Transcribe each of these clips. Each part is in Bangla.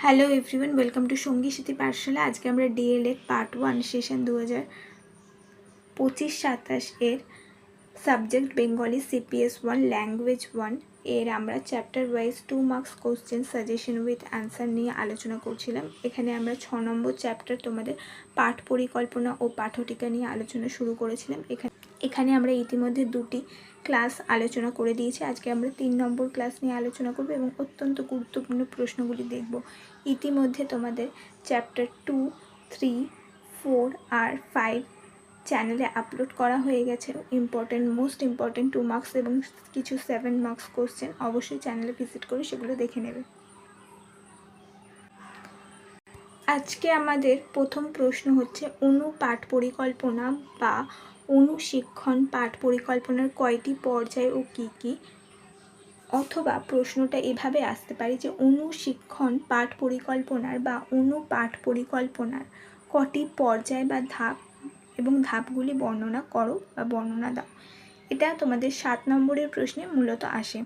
হ্যালো এভরিওয়ান, ওয়েলকাম টু সঙ্গী স্মৃতি পাঠশালা। আজকে আমরা ডিএলএড পার্ট 1 সেশন 2025-27 এর সাবজেক্ট বেঙ্গলি সিপিএস 1 ল্যাঙ্গুয়েজ 1 এর আমরা chapter wise 2 marks question suggestion with answer নিয়ে আলোচনা করছিলাম। এখানে আমরা 6 নম্বর চ্যাপ্টার তোমাদের পাঠ পরিকল্পনা ও পাঠটিকা নিয়ে আলোচনা শুরু করেছিলাম। এখানে আমরা ইতিমধ্যে দুটি ক্লাস আলোচনা করে দিয়েছি। আজকে আমরা 3 নম্বর ক্লাস নিয়ে আলোচনা করব এবং অত্যন্ত গুরুত্বপূর্ণ প্রশ্নগুলি দেখব। ইতিমধ্যে তোমাদের চ্যাপ্টার 2, 3, 4 আর 5 চ্যানেলে আপলোড করা হয়ে গেছে। মোস্ট ইম্পর্টেন্ট 2 মার্কস এবং কিছু 7 মার্কস কোশ্চেন অবশ্যই চ্যানেলে ভিজিট করে সেগুলো দেখে নেবে। আজকে আমাদের প্রথম প্রশ্ন হচ্ছে অনুপাঠ পরিকল্পনা বা অনুশিক্ষণ পাঠ পরিকল্পনার কয়টি পর্যায় ও কী কী, অথবা প্রশ্নটা এভাবে আসতে পারে যে অনুশিক্ষণ পাঠ পরিকল্পনার বা অনুপাঠ পরিকল্পনার কটি পর্যায় বা ধাপ এবং ধাপগুলি বর্ণনা করো বা বর্ণনা দাও। এটা তোমাদের 7 নম্বরের প্রশ্নে মূলত আসে।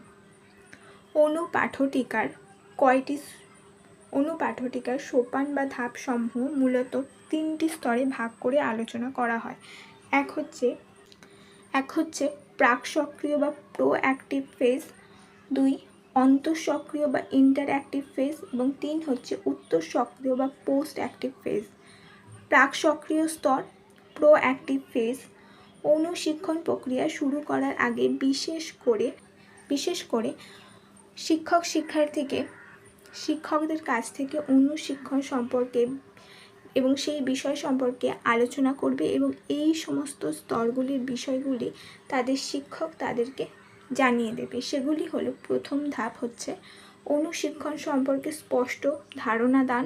অনুপাঠটিকার সোপান বা ধাপসমূহ মূলত 3টি স্তরে ভাগ করে আলোচনা করা হয়। এক হচ্ছে প্রাক সক্রিয় বা প্রোঅ্যাক্টিভ ফেজ, 2 অন্তঃসক্রিয় বা ইন্টারঅ্যাক্টিভ ফেজ এবং 3 হচ্ছে উত্তর সক্রিয় বা পোস্ট অ্যাক্টিভ ফেজ। প্রাক সক্রিয় স্তর প্রোঅ্যাক্টিভ ফেজ। অনুশিক্ষণ প্রক্রিয়া শুরু করার আগে বিশেষ করে শিক্ষকদের কাছ থেকে অনুশিক্ষণ সম্পর্কে এবং সেই বিষয় সম্পর্কে আলোচনা করবে এবং এই সমস্ত স্তরগুলির বিষয়গুলি শিক্ষক তাদেরকে জানিয়ে দেবে। সেগুলি হলো, প্রথম ধাপ হচ্ছে অনুশিক্ষণ সম্পর্কে স্পষ্ট ধারণা দান,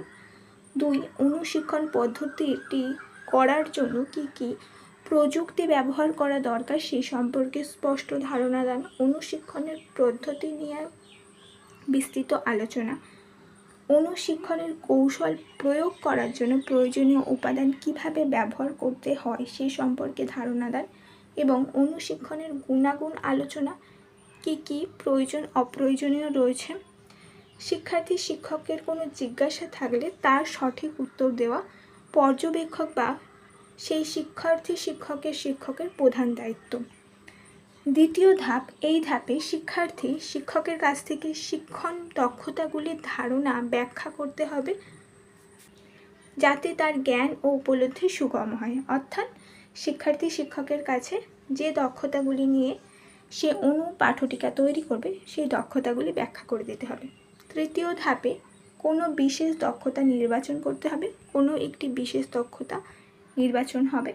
2 অনুশিক্ষণ পদ্ধতিটি করার জন্য কী কী প্রযুক্তি ব্যবহার করা দরকার সেই সম্পর্কে স্পষ্ট ধারণা দান, অনুশিক্ষণের পদ্ধতি নিয়ে বিস্তৃত আলোচনা, অনুশিক্ষণের কৌশল প্রয়োগ করার জন্য প্রয়োজনীয় উপাদান কিভাবে ব্যবহার করতে হয় সেই সম্পর্কে ধারণা দেন এবং অনুশিক্ষণের গুণাগুণ আলোচনা, কি কি প্রয়োজন অপ্রয়োজনীয় রয়েছে, শিক্ষকের কোনো জিজ্ঞাসা থাকলে তার সঠিক উত্তর দেওয়া, পর্যবেক্ষক বা সেই শিক্ষকের প্রধান দায়িত্ব। দ্বিতীয় ধাপ, এই ধাপে শিক্ষকের কাছ থেকে শিক্ষণ দক্ষতাগুলির ধারণা ব্যাখ্যা করতে হবে যাতে তার জ্ঞান ও উপলব্ধি সুগম হয়। অর্থাৎ শিক্ষকের কাছে যে দক্ষতাগুলি নিয়ে সে অনুপাঠটিকা তৈরি করবে সেই দক্ষতাগুলি ব্যাখ্যা করে দিতে হবে। তৃতীয় ধাপে কোনো বিশেষ দক্ষতা নির্বাচন করতে হবে, কোনো একটি বিশেষ দক্ষতা নির্বাচন হবে।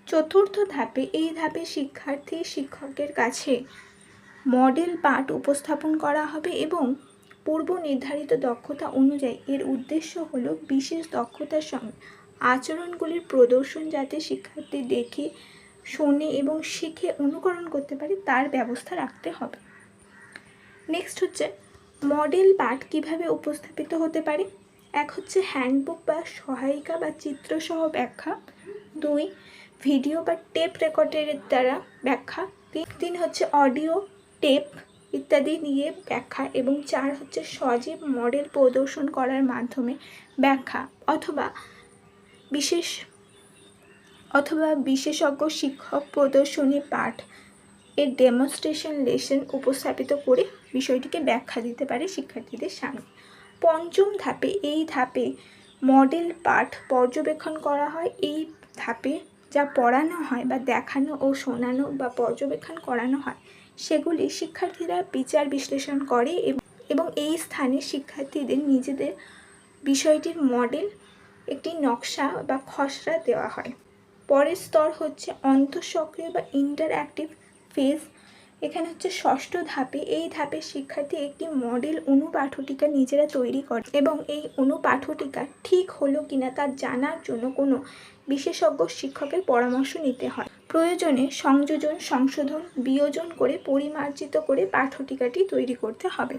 চতুর্থ ধাপে, এই ধাপে শিক্ষকের কাছে মডেল পাঠ উপস্থাপন করা হবে এবং পূর্ব নির্ধারিত দক্ষতা অনুযায়ী এর উদ্দেশ্য হলো বিশেষ দক্ষতার সঙ্গে আচরণগুলির প্রদর্শন যাতে শিক্ষার্থী দেখে, শোনে এবং শিখে অনুকরণ করতে পারে তার ব্যবস্থা রাখতে হবে। নেক্সট হচ্ছে মডেল পাঠ কিভাবে উপস্থাপিত হতে পারে। এক হচ্ছে হ্যান্ডবুক বা সহায়িকা বা চিত্রসহ ব্যাখ্যা, 2 ভিডিও বা টেপ রেকর্ডের দ্বারা ব্যাখ্যা, 3 হচ্ছে অডিও টেপ ইত্যাদি নিয়ে ব্যাখ্যা এবং 4 হচ্ছে সজীব মডেল প্রদর্শন করার মাধ্যমে ব্যাখ্যা অথবা বিশেষজ্ঞ শিক্ষক প্রদর্শনী পাঠ এর ডেমনস্ট্রেশন লেসন উপস্থাপিত করে বিষয়টিকে ব্যাখ্যা দিতে পারে শিক্ষার্থীদের সামনে। পঞ্চম ধাপে, এই ধাপে মডেল পাঠ পর্যবেক্ষণ করা হয়। এই ধাপে যা পড়ানো হয় বা দেখানো ও শোনানো বা পর্যবেক্ষণ করানো হয় সেগুলি শিক্ষার্থীরা বিচার বিশ্লেষণ করে এবং এই স্থানে শিক্ষার্থীদের নিজেদের বিষয়টির মডেল একটি নকশা বা খসড়া দেওয়া হয়। পরের স্তর হচ্ছে অন্তঃসক্রিয় বা ইন্টারঅ্যাক্টিভ ফেজ। এখানে হচ্ছে ষষ্ঠ ধাপে, এই ধাপে শিক্ষার্থী একটি মডেল অনুপাঠটিকা নিজেরা তৈরি করে এবং এই অনুপাঠটিকা ঠিক হলো কিনা তা জানার জন্য কোনো বিশেষজ্ঞ শিক্ষকের পরামর্শ নিতে হয়। প্রয়োজনে সংযোজন, সংশোধন, বিয়োজন করে পরিমার্জিত করে পাঠটিকাটি তৈরি করতে হবে।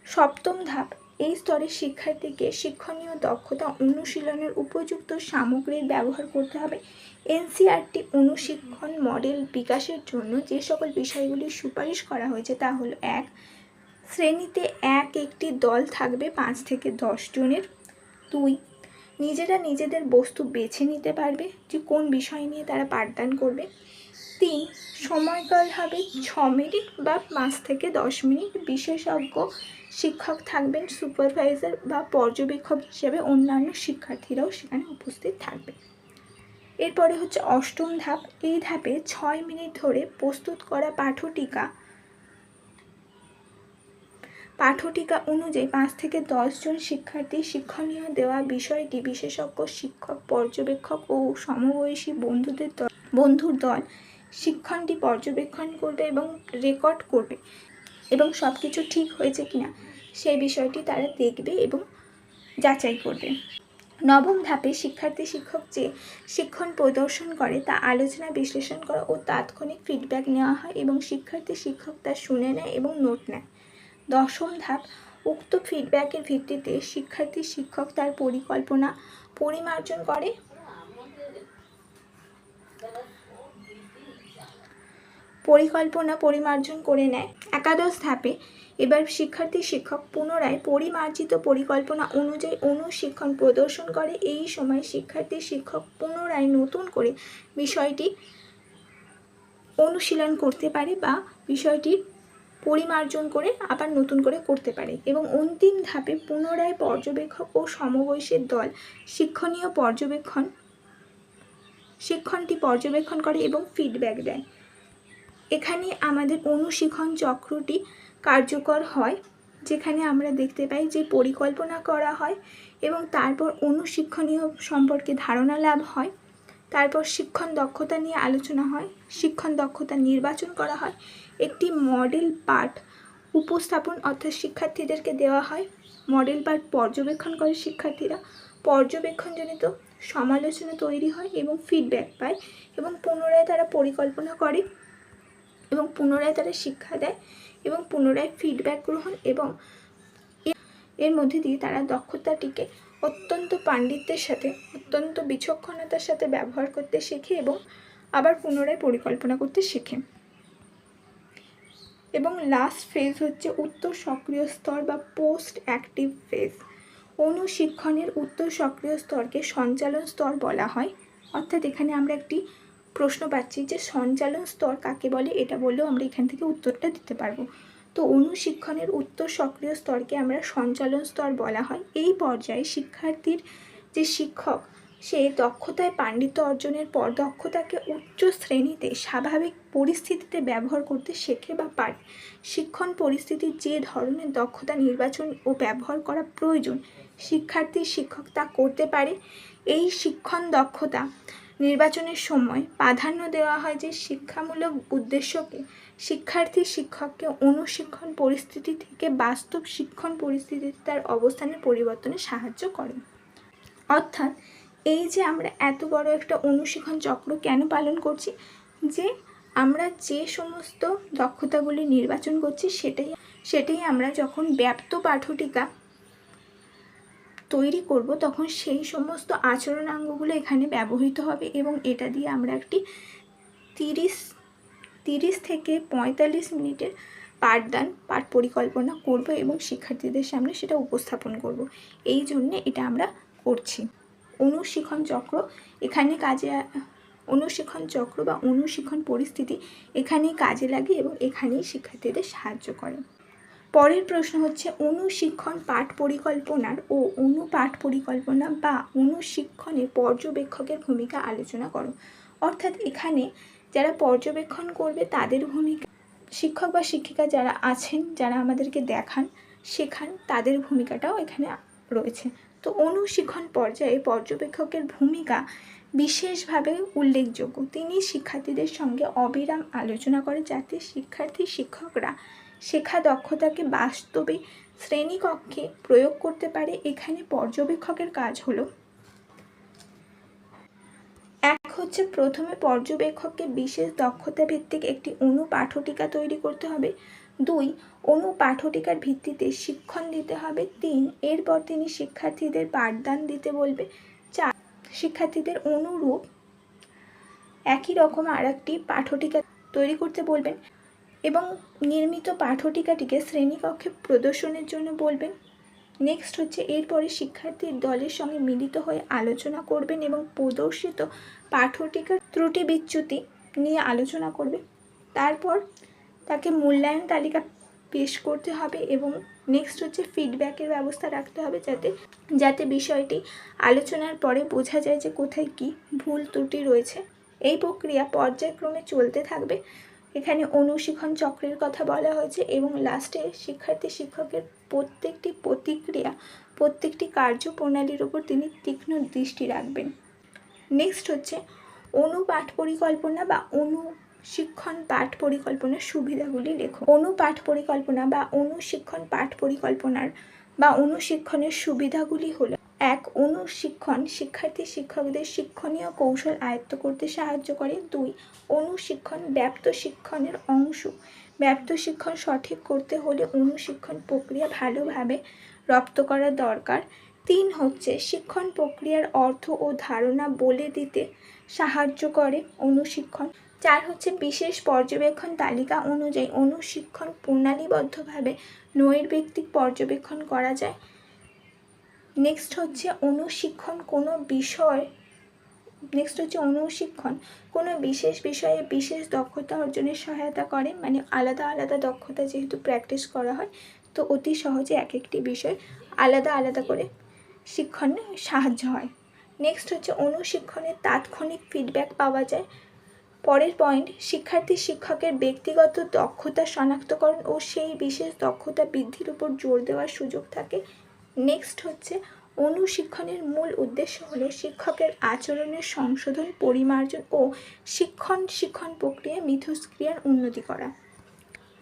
সপ্তম ধাপ, এই স্তরে শিক্ষার্থীকে শিক্ষণীয় দক্ষতা অনুশীলনের উপযুক্ত সামগ্রীর ব্যবহার করতে হবে। এনসিইআরটি অনুশিক্ষণ মডেল বিকাশের জন্য যে সকল বিষয়গুলির সুপারিশ করা হয়েছে তা হলো: 1 শ্রেণীতে একটি দল থাকবে 5 থেকে 10 জনের। 2, নিজেরা নিজেদের বস্তু বেছে নিতে পারবে যে কোন বিষয় নিয়ে তারা পাঠদান করবে। 3, সময়কাল হবে 6 মিনিট বা 5 থেকে 10 মিনিট। বিশেষজ্ঞ শিক্ষক থাকবেন, সুপারভাইজার বা পর্যবেক্ষক হিসেবে অন্যান্য শিক্ষার্থীরাও সেখানে উপস্থিত থাকবে। এরপরে হচ্ছে 8ম ধাপ। এই ধাপে 6 মিনিট ধরে প্রস্তুত করা পাঠটিকা অনুযায়ী 5 থেকে 10 জন শিক্ষার্থী শিক্ষণীয় দেওয়া বিষয়টি বিশেষজ্ঞ শিক্ষক, পর্যবেক্ষক ও সমবয়সী বন্ধুর দল শিক্ষণটি পর্যবেক্ষণ করবে এবং রেকর্ড করবে এবং সব কিছু ঠিক হয়েছে কিনা সেই বিষয়টি তারা দেখবে এবং যাচাই করবে। 9ম ধাপে শিক্ষার্থী শিক্ষক যে শিক্ষণ প্রদর্শন করে তা আলোচনা, বিশ্লেষণ করা ও তাৎক্ষণিক ফিডব্যাক নেওয়া হয় এবং শিক্ষার্থী শিক্ষক তা শুনে নেয় এবং নোট নেয়। 10ম ধাপ, উক্ত ফিডব্যাকের ভিত্তিতে শিক্ষার্থী শিক্ষক তার পরিকল্পনা পরিমার্জন করে নেয়। 11ম ধাপে এবার শিক্ষার্থী শিক্ষক পুনরায় পরিমার্জিত পরিকল্পনা অনুযায়ী অনুশিক্ষণ প্রদর্শন করে। এই সময় শিক্ষার্থী শিক্ষক পুনরায় নতুন করে বিষয়টি অনুশীলন করতে পারে বা বিষয়টি পরিমার্জন করে আবার নতুন করে করতে পারে। এবং অন্তিম ধাপে পুনরায় পর্যবেক্ষক ও সমবয়সের দল শিক্ষণটি পর্যবেক্ষণ করে এবং ফিডব্যাক দেয়। এখানে আমাদের অনুশিক্ষণ চক্রটি কার্যকর হয়, যেখানে আমরা দেখতে পাই যে পরিকল্পনা করা হয় এবং তারপর অনুশিক্ষণীয় সম্পর্কে ধারণা লাভ হয়। তারপর শিক্ষণ দক্ষতা নিয়ে আলোচনা হয়, শিক্ষণ দক্ষতা নির্বাচন করা হয়, একটি মডেল পাঠ উপস্থাপন অর্থাৎ শিক্ষার্থীদেরকে দেওয়া হয়। মডেল পাঠ পর্যবেক্ষণ করে শিক্ষার্থীরা, পর্যবেক্ষণজনিত সমালোচনা তৈরি হয় এবং ফিডব্যাক পায় এবং পুনরায় তারা পরিকল্পনা করে এবং পুনরায় তারা শিক্ষা দেয় এবং পুনরায় ফিডব্যাক গ্রহণ এবং এর মধ্যে দিয়ে তারা দক্ষতাটিকে অত্যন্ত পাণ্ডিত্যের সাথে, অত্যন্ত বিচক্ষণতার সাথে ব্যবহার করতে শেখে এবং আবার পুনরায় পরিকল্পনা করতে শেখে। এবং লাস্ট ফেজ হচ্ছে উত্তর সক্রিয় স্তর বা পোস্ট অ্যাক্টিভ ফেজ। অনুশিক্ষণের উত্তর সক্রিয় স্তরকে সঞ্চালন স্তর বলা হয়। অর্থাৎ এখানে আমরা একটি প্রশ্ন পাচ্ছি যে সঞ্চালন স্তর কাকে বলে, এটা বললেও আমরা এখান থেকে উত্তরটা দিতে পারবো। তো অনুশিক্ষণের উত্তর সক্রিয় স্তরকে আমরা সঞ্চালন স্তর বলা হয়। এই পর্যায়ে শিক্ষার্থীর যে শিক্ষক সে দক্ষতায় পাণ্ডিত্য অর্জনের পর দক্ষতাকে উচ্চ শ্রেণীতে স্বাভাবিক পরিস্থিতিতে ব্যবহার করতে শেখে বা পারে। শিক্ষণ পরিস্থিতির যে ধরনের দক্ষতা নির্বাচন ও ব্যবহার করা প্রয়োজন শিক্ষার্থী শিক্ষক তা করতে পারে। এই শিক্ষণ দক্ষতা নির্বাচনের সময় প্রাধান্য দেওয়া হয় যে শিক্ষামূলক উদ্দেশ্যকে শিক্ষার্থী শিক্ষককে অনুশিক্ষণ পরিস্থিতি থেকে বাস্তব শিক্ষণ পরিস্থিতিতে তার অবস্থানের পরিবর্তনে সাহায্য করে। অর্থাৎ এই যে আমরা এত বড় একটা অনুশিক্ষণ চক্র কেন পালন করছি, যে আমরা যে সমস্ত দক্ষতাগুলি নির্বাচন করছি সেটাই আমরা যখন ব্যাপ্ত পাঠটিকা তৈরি করব তখন সেই সমস্ত আচরণাঙ্গগুলো এখানে ব্যবহৃত হবে এবং এটা দিয়ে আমরা একটি 30 থেকে 45 মিনিটের পাঠ পরিকল্পনা করব এবং শিক্ষার্থীদের সামনে সেটা উপস্থাপন করব। এই জন্যে এটা আমরা করছি। অনুশিক্ষণ চক্র বা অনুশিক্ষণ পরিস্থিতি এখানেই কাজে লাগে এবং এখানেই শিক্ষার্থীদের সাহায্য করে। পরের প্রশ্ন হচ্ছে অনুশিক্ষণ পাঠ পরিকল্পনার ও অনুপাঠ পরিকল্পনা বা অনুশিক্ষণে পর্যবেক্ষকের ভূমিকা আলোচনা করো। অর্থাৎ এখানে যারা পর্যবেক্ষণ করবে তাদের ভূমিকা, শিক্ষক বা শিক্ষিকা যারা আছেন, যারা আমাদেরকে শেখান তাদের ভূমিকাটাও এখানে রয়েছে। তো অনুশিক্ষণ পর্যায়ে পর্যবেক্ষকের ভূমিকা বিশেষভাবে উল্লেখযোগ্য। তিনি শিক্ষার্থীদের সঙ্গে অবিরাম আলোচনা করে যাতে শিক্ষকরা শেখা দক্ষতাকে বাস্তবে শ্রেণীকক্ষে প্রয়োগ করতে পারে। এখানে পর্যবেক্ষকের কাজ হলো হচ্ছে প্রথমে পর্যবেক্ষককে বিশেষ দক্ষতা ভিত্তিক একটি অনুপাঠটিকা তৈরি করতে হবে। 2, অনুপাঠটিকার ভিত্তিতে শিক্ষণ দিতে হবে। 3, এরপর তিনি শিক্ষার্থীদের পাঠদান দিতে বলবে। 4, শিক্ষার্থীদের অনুরূপ একই রকম আরেকটি পাঠটিকা তৈরি করতে বলবেন। এবং নির্মিত পাঠ্যটিকাটিকে শ্রেণীকক্ষে প্রদর্শনের জন্য বলবেন। নেক্সট হচ্ছে এরপরে শিক্ষার্থীর দলের সঙ্গে মিলিত হয়ে আলোচনা করবেন এবং প্রদর্শিত পাঠ্যটিকার ত্রুটি বিচ্যুতি নিয়ে আলোচনা করবে। তারপর তাকে মূল্যায়ন তালিকা পেশ করতে হবে এবং নেক্সট হচ্ছে ফিডব্যাকের ব্যবস্থা রাখতে হবে যাতে বিষয়টি আলোচনার পরে বোঝা যায় যে কোথায় কি ভুল ত্রুটি রয়েছে। এই প্রক্রিয়া পর্যায়ক্রমে চলতে থাকবে। এখানে অনুশীলন চক্রের কথা বলা হয়েছে এবং লাস্টে শিক্ষার্থী শিক্ষকের প্রত্যেকটি প্রতিক্রিয়া, প্রত্যেকটি কার্যপ্রণালীর উপর তিনি তীক্ষ্ণ দৃষ্টি রাখবেন। নেক্সট হচ্ছে অনুপাঠ পরিকল্পনা বা অনুশিক্ষণ পাঠ পরিকল্পনার সুবিধাগুলি লেখো। অনুপাঠ পরিকল্পনা বা অনুশিক্ষণ পাঠ পরিকল্পনার বা অনুশিক্ষণের সুবিধাগুলি হলো: 1. অনুশিক্ষণ শিক্ষার্থী শিক্ষকদের শিক্ষণীয় কৌশল আয়ত্ত করতে সাহায্য করে। 2. অনুশিক্ষণ ব্যাপ্ত শিক্ষণের অংশ। ব্যাপ্ত শিক্ষণ সঠিক করতে হলে অনুশিক্ষণ প্রক্রিয়া ভালোভাবে রপ্ত করা দরকার। 3 হচ্ছে শিক্ষণ প্রক্রিয়ার অর্থ ও ধারণা বলে দিতে সাহায্য করে অনুশিক্ষণ। 4 হচ্ছে বিশেষ পর্যবেক্ষণ তালিকা অনুযায়ী অনুশিক্ষণ প্রণালীবদ্ধভাবে নৈর্ব্যক্তিক পর্যবেক্ষণ করা যায়। নেক্সট হচ্ছে অনুশিক্ষণ কোনো বিশেষ বিষয়ে বিশেষ দক্ষতা অর্জনের সহায়তা করে। মানে আলাদা আলাদা দক্ষতা যেহেতু প্র্যাকটিস করা হয়, তো অতি সহজে এক একটি বিষয় আলাদা আলাদা করে শিক্ষণে সাহায্য হয়। নেক্সট হচ্ছে অনুশিক্ষণের তাৎক্ষণিক ফিডব্যাক পাওয়া যায়। পরের পয়েন্ট, শিক্ষার্থী শিক্ষকের ব্যক্তিগত দক্ষতা শনাক্তকরণ ও সেই বিশেষ দক্ষতা বৃদ্ধির উপর জোর দেওয়ার সুযোগ থাকে। নেক্সট হচ্ছে অনুশিক্ষণের মূল উদ্দেশ্য হলো শিক্ষকের আচরণের সংশোধন, পরিমার্জন ও শিক্ষণ প্রক্রিয়ায় মিথস্ক্রিয়ার উন্নতি করা।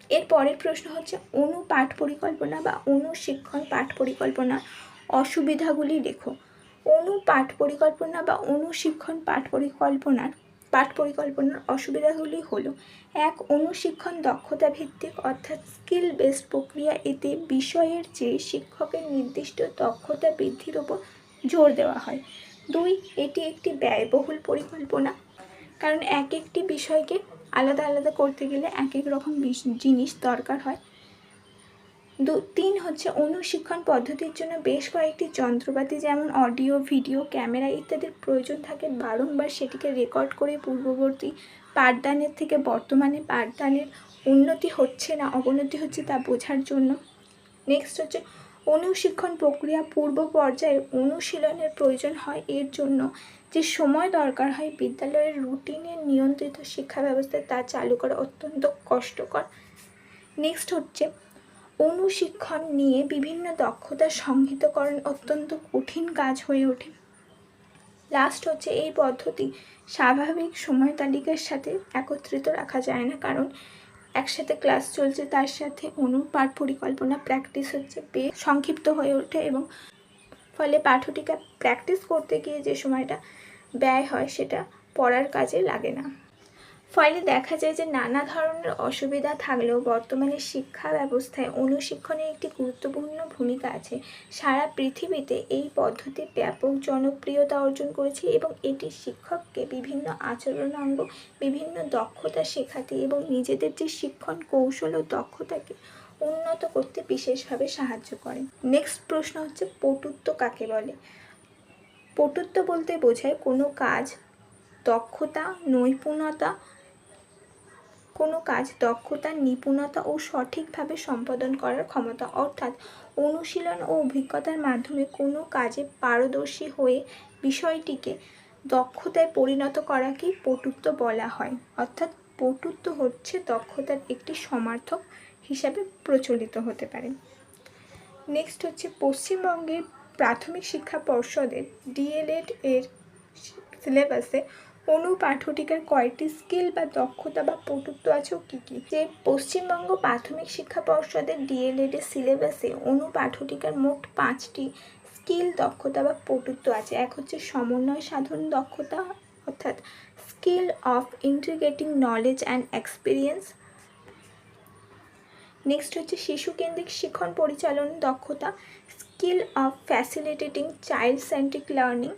এর পরের প্রশ্ন হচ্ছে অনুপাঠ পরিকল্পনা বা অনুশিক্ষণ পাঠ পরিকল্পনা অসুবিধাগুলি লেখো। অনুপাঠ পরিকল্পনা বা অনুশিক্ষণ পাঠ পরিকল্পনার অসুবিধাগুলি হলো: 1. অনুশিক্ষণ দক্ষতা ভিত্তিক অর্থাৎ স্কিল বেসড প্রক্রিয়া। এতে বিষয়ের চেয়ে শিক্ষকের নির্দিষ্ট দক্ষতা বৃদ্ধির উপর জোর দেওয়া হয়। 2. এটি একটি ব্যয়বহুল পরিকল্পনা, কারণ এক একটি বিষয়কে আলাদা আলাদা করতে গেলে এক এক রকম জিনিস দরকার হয়। 3 হচ্ছে অনুশিক্ষণ পদ্ধতির জন্য বেশ কয়েকটি যন্ত্রপাতি যেমন অডিও, ভিডিও, ক্যামেরা ইত্যাদির প্রয়োজন থাকে। বারংবার সেটিকে রেকর্ড করে পূর্ববর্তী পাঠদানের থেকে বর্তমানে পাঠদানের উন্নতি হচ্ছে না অবনতি হচ্ছে তা বোঝার জন্য। নেক্সট হচ্ছে অনুশিক্ষণ প্রক্রিয়া পূর্ব পর্যায়ে অনুশীলনের প্রয়োজন হয়। এর জন্য যে সময় দরকার হয় বিদ্যালয়ের রুটিনে নিয়ন্ত্রিত শিক্ষা ব্যবস্থায় তা চালু করা অত্যন্ত কষ্টকর। নেক্সট হচ্ছে অনুশিক্ষণ নিয়ে বিভিন্ন দক্ষতা সংহিতকরণ অত্যন্ত কঠিন কাজ হয়ে ওঠে। লাস্ট হচ্ছে এই পদ্ধতি স্বাভাবিক সময় তালিকার সাথে একত্রিত রাখা যায় না, কারণ একসাথে ক্লাস চলছে তার সাথে অনুপাঠ পরিকল্পনা প্র্যাকটিস হচ্ছে, বেশ সংক্ষিপ্ত হয়ে ওঠে এবং ফলে পাঠ্যটিকা প্র্যাকটিস করতে গিয়ে যে সময়টা ব্যয় হয় সেটা পড়ার কাজে লাগে না। ফলে দেখা যায় যে নানা ধরনের অসুবিধা থাকলেও বর্তমানে শিক্ষা ব্যবস্থায় অনুশিক্ষণের একটি গুরুত্বপূর্ণ ভূমিকা আছে। সারা পৃথিবীতে এই পদ্ধতি ব্যাপক জনপ্রিয়তা অর্জন করেছে এবং এটি শিক্ষককে বিভিন্ন আচরণাঙ্গ, বিভিন্ন দক্ষতা শেখাতে এবং নিজেদের যে শিক্ষণ কৌশল ও দক্ষতাকে উন্নত করতে বিশেষভাবে সাহায্য করে। নেক্সট প্রশ্ন হচ্ছে পটুত্ব কাকে বলে? পটুত্ব বলতে বোঝায় কোনো কাজ দক্ষতা, নিপুণতা ও সঠিকভাবে সম্পাদন করার ক্ষমতা, অর্থাৎ অনুশীলন ও অভিজ্ঞতার মাধ্যমে কোনো কাজে পারদর্শী হয়ে বিষয়টিকে দক্ষতায় পরিণত করাকেই পটুত্ব বলা হয়। অর্থাৎ পটুত্ব হচ্ছে দক্ষতার একটি সমার্থক হিসাবে প্রচলিত হতে পারে। নেক্সট হচ্ছে পশ্চিমবঙ্গের প্রাথমিক শিক্ষা পর্ষদের ডিএলএড এর সিলেবাসে অনুপাঠ্যটিকার কয়টি স্কিল বা দক্ষতা বা পটুত্ব আছে ও কী কী? যে পশ্চিমবঙ্গ প্রাথমিক শিক্ষা পর্ষদের ডিএলএড এর সিলেবাসে অনুপাঠ্যটিকার মোট 5টি স্কিল, দক্ষতা বা পটুত্ব আছে। 1 হচ্ছে সমন্বয় সাধন দক্ষতা, অর্থাৎ skill of integrating knowledge and experience. Next হচ্ছে শিশু কেন্দ্রিক শিক্ষণ পরিচালন দক্ষতা, skill of facilitating child centric learning.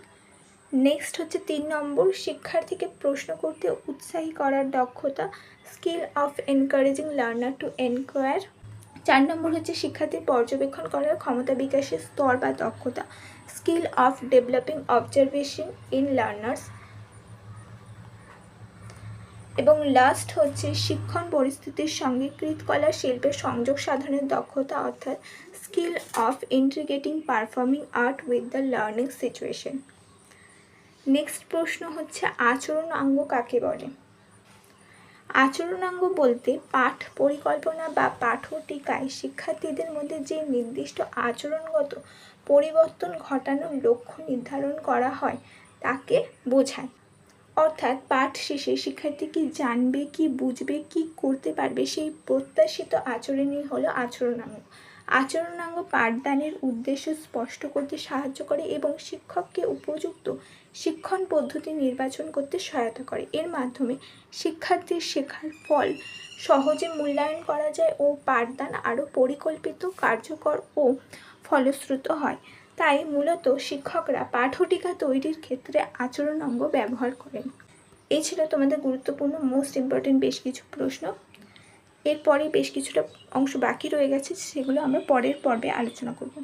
Next হচ্ছে 3 নম্বর, শিক্ষার্থীকে প্রশ্ন করতে উৎসাহী করার দক্ষতা, skill of encouraging learner two enquire. 4 নম্বর হচ্ছে শিক্ষার্থীর পর্যবেক্ষণ করার ক্ষমতা বিকাশের স্তর বা দক্ষতা, skill of developing observation in learners. এবং লাস্ট হচ্ছে শিক্ষণ পরিস্থিতির সঙ্গে কৃতকলা শিল্পের সংযোগ সাধনের দক্ষতা, অর্থাৎ skill of integrating performing art with the learning situation. Next প্রশ্ন হচ্ছে আচরণাঙ্গ কাকে বলে? আচরণাঙ্গ বলতে পাঠ পরিকল্পনা বা পাঠ্যটিকায় শিক্ষার্থীদের মধ্যে যে নির্দিষ্ট আচরণগত পরিবর্তন ঘটানোর লক্ষ্য নির্ধারণ করা হয় তাকে বোঝায়। অর্থাৎ পাঠ শেষে শিক্ষার্থী কি জানবে, কি বুঝবে, কি করতে পারবে, সেই প্রত্যাশিত আচরণই হলো আচরণাঙ্গ। আচরণাঙ্গ পাঠদানের উদ্দেশ্য স্পষ্ট করতে সাহায্য করে এবং শিক্ষককে উপযুক্ত শিক্ষণ পদ্ধতি নির্বাচন করতে সহায়তা করে। এর মাধ্যমে শিক্ষার্থীর শেখার ফল সহজে মূল্যায়ন করা যায় ও পাঠদান আরও পরিকল্পিত, কার্যকর ও ফলশ্রুত হয়। তাই মূলত শিক্ষকরা পাঠ্যটিকা তৈরির ক্ষেত্রে আচরণাঙ্গ ব্যবহার করেন। এই ছিল তোমাদের গুরুত্বপূর্ণ মোস্ট ইম্পর্টেন্ট বেশ কিছু প্রশ্ন। এরপরে বেশ কিছুটা অংশ বাকি রয়ে গেছে, সেগুলো আমরা পরের পর্বে আলোচনা করব।